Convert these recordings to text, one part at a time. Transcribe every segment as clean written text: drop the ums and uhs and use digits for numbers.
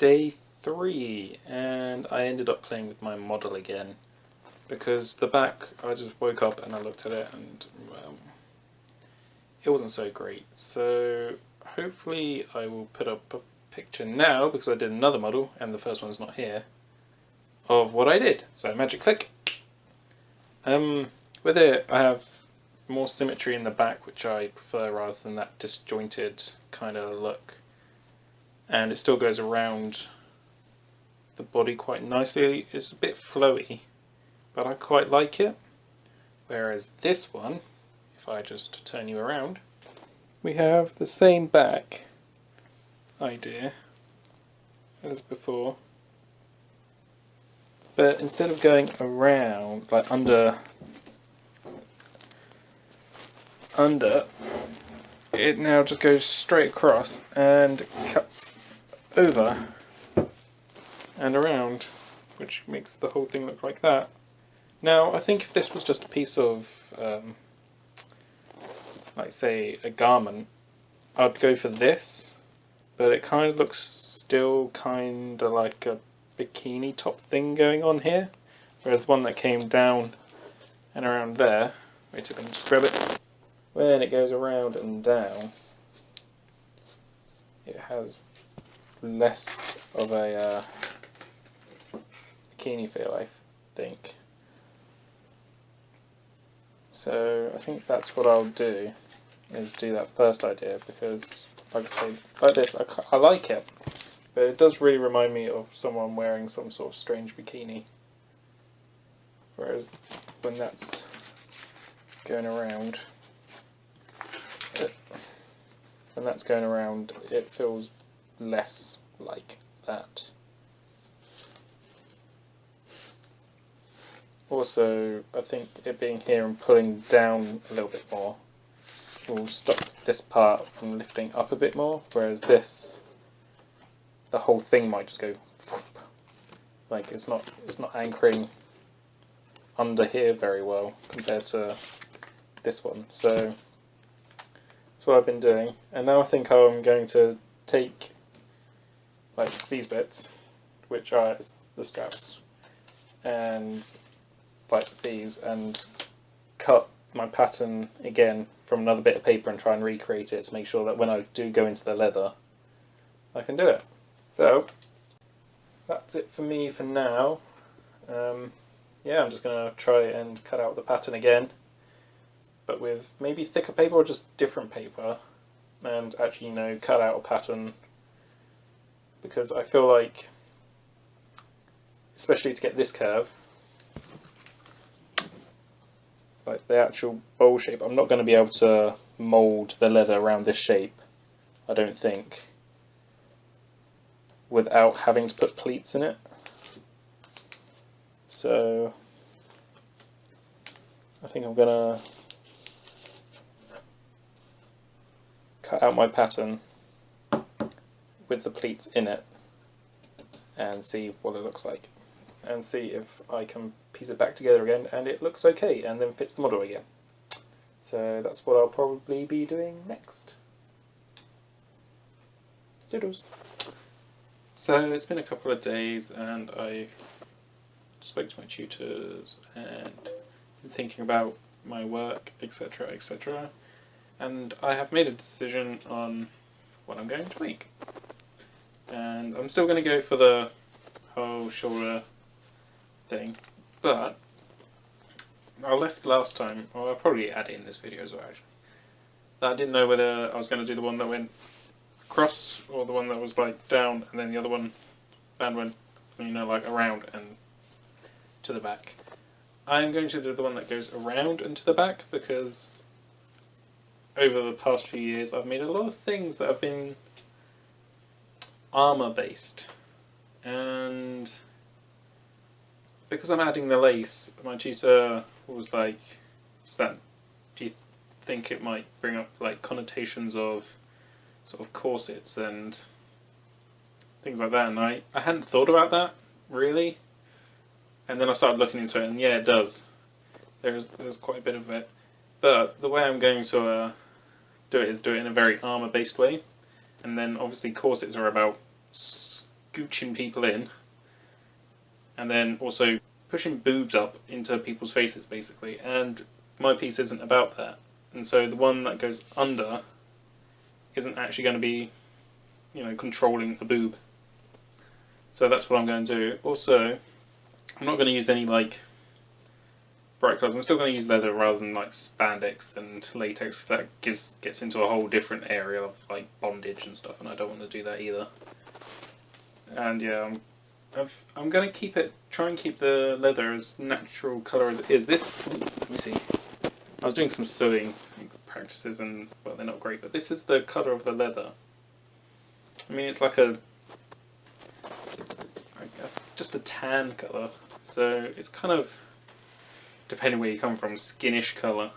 day 3 and I ended up playing with my model again because the back, I just woke up and I looked at it and it wasn't so great. So hopefully I will put up a picture now, because I did another model and the first one's not here, of what I did. So magic click. With it I have more symmetry in the back, which I prefer rather than that disjointed kind of look, and it still goes around the body quite nicely. It's a bit flowy, but I quite like it. Whereas this one, if I just turn you around, we have the same back idea as before, but instead of going around, like under, it now just goes straight across and cuts over and around, which makes the whole thing look like that. Now, I think if this was just a piece of, like say, a garment, I'd go for this, but it kind of looks still kind of like a bikini top thing going on here, whereas the one that came down and around there, wait a minute, just grab it, when it goes around and down, it has less of a bikini feel, I think. So I think that's what I'll do, is do that first idea, because like I say, like this, I like it, but it does really remind me of someone wearing some sort of strange bikini. Whereas when that's going around, it feels less like that. Also, I think it being here and pulling down a little bit more will stop this part from lifting up a bit more, whereas this, the whole thing might just go like it's not anchoring under here very well compared to this one. So that's what I've been doing, and now I think I'm going to take like these bits, which are the straps, and like these, and cut my pattern again from another bit of paper and try and recreate it to make sure that when I do go into the leather I can do it. So that's it for me for now. Yeah, I'm just going to try and cut out the pattern again, but with maybe thicker paper or just different paper, and actually, you know, cut out a pattern, because I feel like, especially to get this curve, like the actual bowl shape, I'm not going to be able to mould the leather around this shape, I don't think, without having to put pleats in it. So I think I'm going to cut out my pattern with the pleats in it and see what it looks like, and see if I can piece it back together again and it looks okay and then fits the model again. So that's what I'll probably be doing next. Doodles. So it's been a couple of days and I spoke to my tutors and been thinking about my work, etc, etc, and I have made a decision on what I'm going to make. And I'm still going to go for the whole shoulder thing, but I left last time, or I'll probably add it in this video as well actually, that I didn't know whether I was going to do the one that went across or the one that was like down and then the other one band went, you know, like around and to the back. I'm going to do the one that goes around and to the back, because over the past few years I've made a lot of things that have been armour based, and because I'm adding the lace, my tutor was like, do you think it might bring up like connotations of sort of corsets and things like that? And I hadn't thought about that really, and then I started looking into it, and yeah, it does. There's quite a bit of it, but the way I'm going to do it is do it in a very armour based way. And then obviously corsets are about gooching people in, and then also pushing boobs up into people's faces basically, and my piece isn't about that, and so the one that goes under isn't actually going to be, you know, controlling a boob. So that's what I'm going to do. Also, I'm not going to use any like bright colours. I'm still going to use leather rather than like spandex and latex. That gets into a whole different area of like bondage and stuff, and I don't want to do that either. And yeah, I'm going to try and keep the leather as natural colour as it is. Let me see. I was doing some sewing practices and, well, they're not great, but this is the colour of the leather. I mean, it's like just a tan colour, so it's kind of, depending where you come from, skinish colour.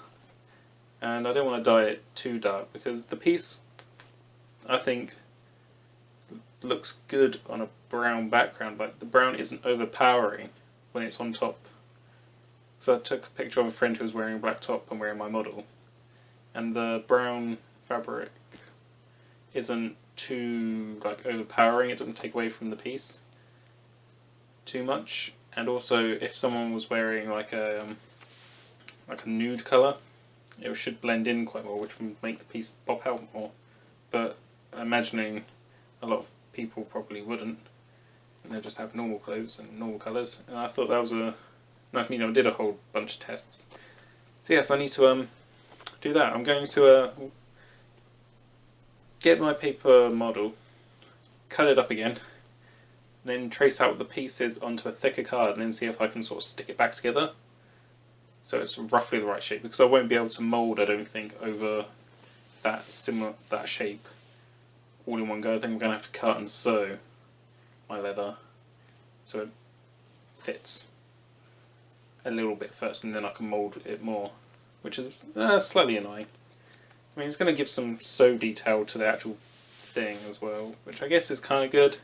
And I don't want to dye it too dark because the piece, I think, looks good on a brown background. Like, the brown isn't overpowering when it's on top. So I took a picture of a friend who was wearing a black top and wearing my model, and the brown fabric isn't too like overpowering. It doesn't take away from the piece too much. And also, if someone was wearing like a nude colour, it should blend in quite well, which would make the piece pop out more. But imagining a lot of people probably wouldn't, and they'll just have normal clothes and normal colours. And I thought that was I did a whole bunch of tests. So yes, I need to do that. I'm going to get my paper model, cut it up again, then trace out the pieces onto a thicker card, and then see if I can sort of stick it back together so it's roughly the right shape, because I won't be able to mould, I don't think, over that shape all in one go. I think I'm going to have to cut and sew my leather so it fits a little bit first, and then I can mould it more, which is slightly annoying. I mean, it's going to give some sew detail to the actual thing as well, which I guess is kind of good.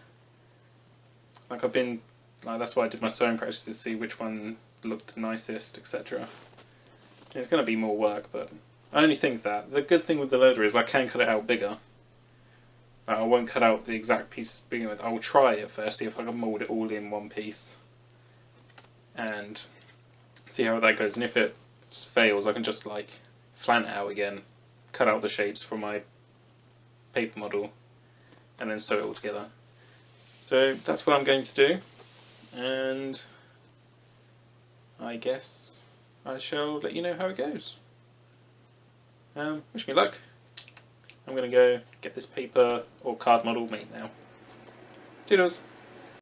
Like, that's why I did my sewing practice, to see which one looked the nicest, etc. It's going to be more work, but I only think that. The good thing with the leather is I can cut it out bigger. I won't cut out the exact pieces to begin with. I will try it first, see if I can mould it all in one piece, and see how that goes. And if it fails, I can just like flan it out again, cut out the shapes from my paper model, and then sew it all together. So that's what I'm going to do, and I guess I shall let you know how it goes. Wish me luck. I'm going to go get this paper or card model made now. Toodles!